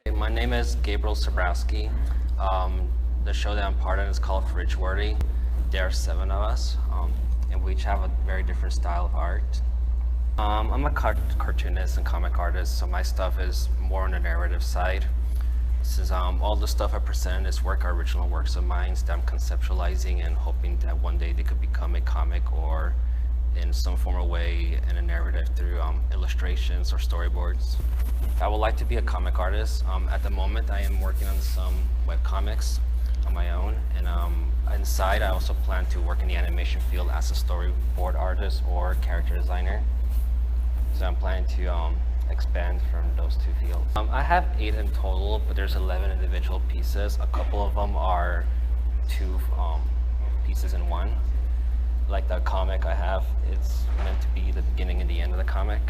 My name is Gabriel Cebrowski. The show that I'm part of is called Fridgeworthy. There are 7 of us, and we each have a very different style of art. I'm a cartoonist and comic artist, so my stuff is more on the narrative side. Since all the stuff I present in this work are original works of mine that I'm conceptualizing and hoping that one day they could become a comic or in some form or way in a narrative through illustrations or storyboards. I would like to be a comic artist. At the moment, I am working on some web comics on my own, and inside, I also plan to work in the animation field as a storyboard artist or character designer. So I'm planning to expand from those two fields. I have 8 in total, but there's 11 individual pieces. A couple of them are 2 pieces in one. Like the comic I have, it's meant to be the beginning and the end of the comic.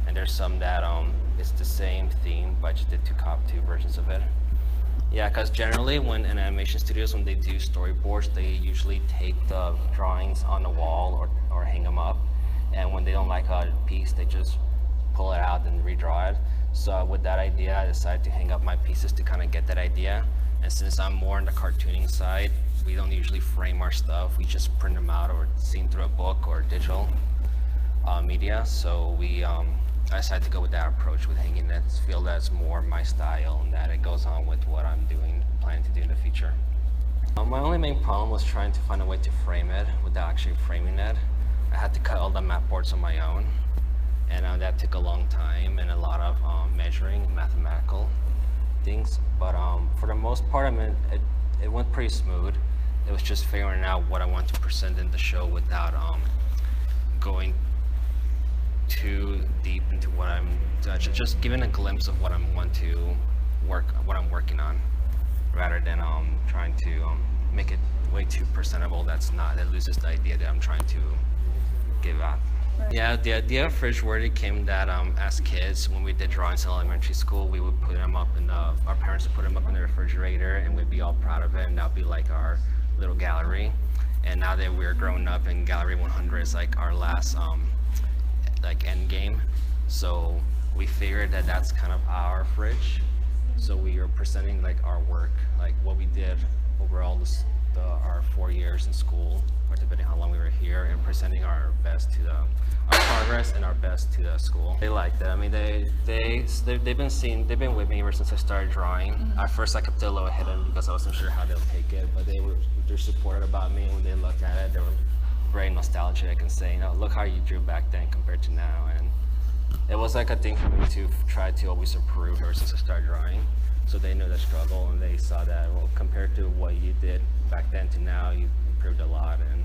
And there's some that it's the same theme, but I just did two versions of it. Yeah, because generally when in animation studios, when they do storyboards, they usually take the drawings on the wall or hang them up. And when they don't like a piece, they just pull it out and redraw it. So with that idea, I decided to hang up my pieces to kind of get that idea. And since I'm more on the cartooning side, we don't usually frame our stuff. We just print them out or see them through a book or digital media. So I decided to go with that approach with hanging it. Feel that's more my style and that it goes on with what I'm planning to do in the future. My only main problem was trying to find a way to frame it without actually framing it. I had to cut all the map boards on my own, and that took a long time and a lot of measuring mathematical things. But for the most part, it went pretty smooth. It was just figuring out what I want to present in the show without going too deep into what I'm just giving a glimpse of what I'm working on, rather than trying to make it way too presentable. That loses the idea that I'm trying to give out. Right. Yeah, the idea of Fridgeworthy came that as kids, when we did drawings in elementary school, we would put them up our parents would put them up in the refrigerator, and we'd be all proud of it, and that would be like our little gallery. And now that we're growing up, and Gallery 100 is like our last like end game, so we figured that that's kind of our fridge. So we are presenting like our work, like what we did over all our 4 years in school, or depending how long we were here, and presenting our best to our progress and our best to the school. They liked it. I mean, they've been with me ever since I started drawing. Mm-hmm. At first, I kept it a little hidden because I wasn't sure how they'll take it, but they're supportive about me. When they looked at it, they were very nostalgic and saying, "Oh, look how you drew back then compared to now." And it was like a thing for me to try to always improve ever since I started drawing. So they knew the struggle, and they saw that, well, compared to what you did back then to now, you've improved a lot, and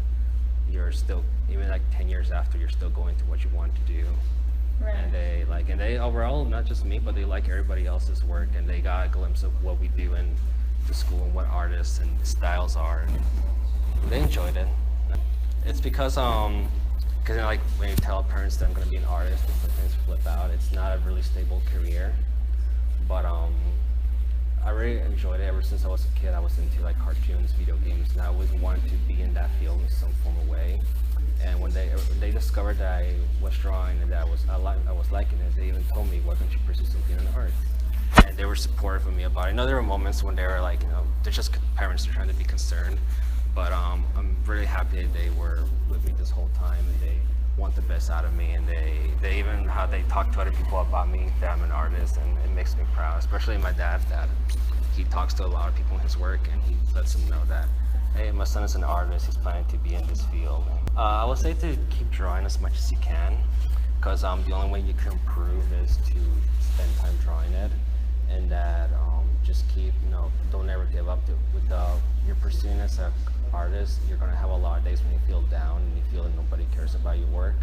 you're still, even like 10 years after, you're still going to what you want to do. Right. And they overall, not just me, but they like everybody else's work, and they got a glimpse of what we do in the school and what artists and styles are, and they enjoyed it. It's because like when you tell parents that I'm going to be an artist, things flip out. It's not a really stable career, but I really enjoyed it. Ever since I was a kid, I was into like cartoons, video games, and I always wanted to be in that field in some form of way. And when they discovered that I was drawing and that I was liking it, they even told me, "Why don't you pursue something in art?" And they were supportive of me about it. I know there were moments when they were like, they're just parents, are trying to be concerned, but I'm really happy that they were with me this whole time, and they want the best out of me, and they even how they talk to other people about me, that I'm an artist, and it makes me proud, especially my dad, that he talks to a lot of people in his work, and he lets them know that, hey, my son is an artist, he's planning to be in this field. I would say to keep drawing as much as you can, because the only way you can improve is to spend time drawing it, and that just keep, don't ever give up with your pursuing as an artist. You're going to have a lot of days when you feel down and you feel that nobody cares about your work.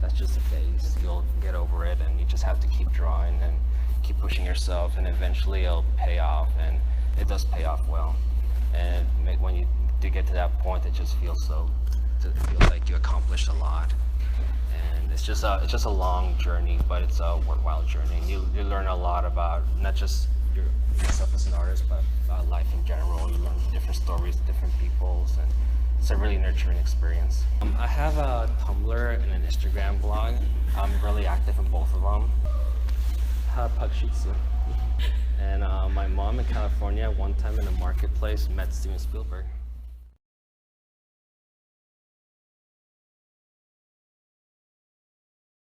That's just a phase. You'll get over it, and you just have to keep drawing and keep pushing yourself, and eventually it'll pay off, and it does pay off well. And when you do get to that point, it feels like you accomplished a lot. And it's just a long journey, but it's a worthwhile journey. You learn a lot about not just yourself as an artist, but life in general. You learn different stories, different peoples, and it's a really nurturing experience. I have a Tumblr and an Instagram blog. I'm really active in both of them. Pakshitsu. And mom in California one time in a marketplace met Steven Spielberg.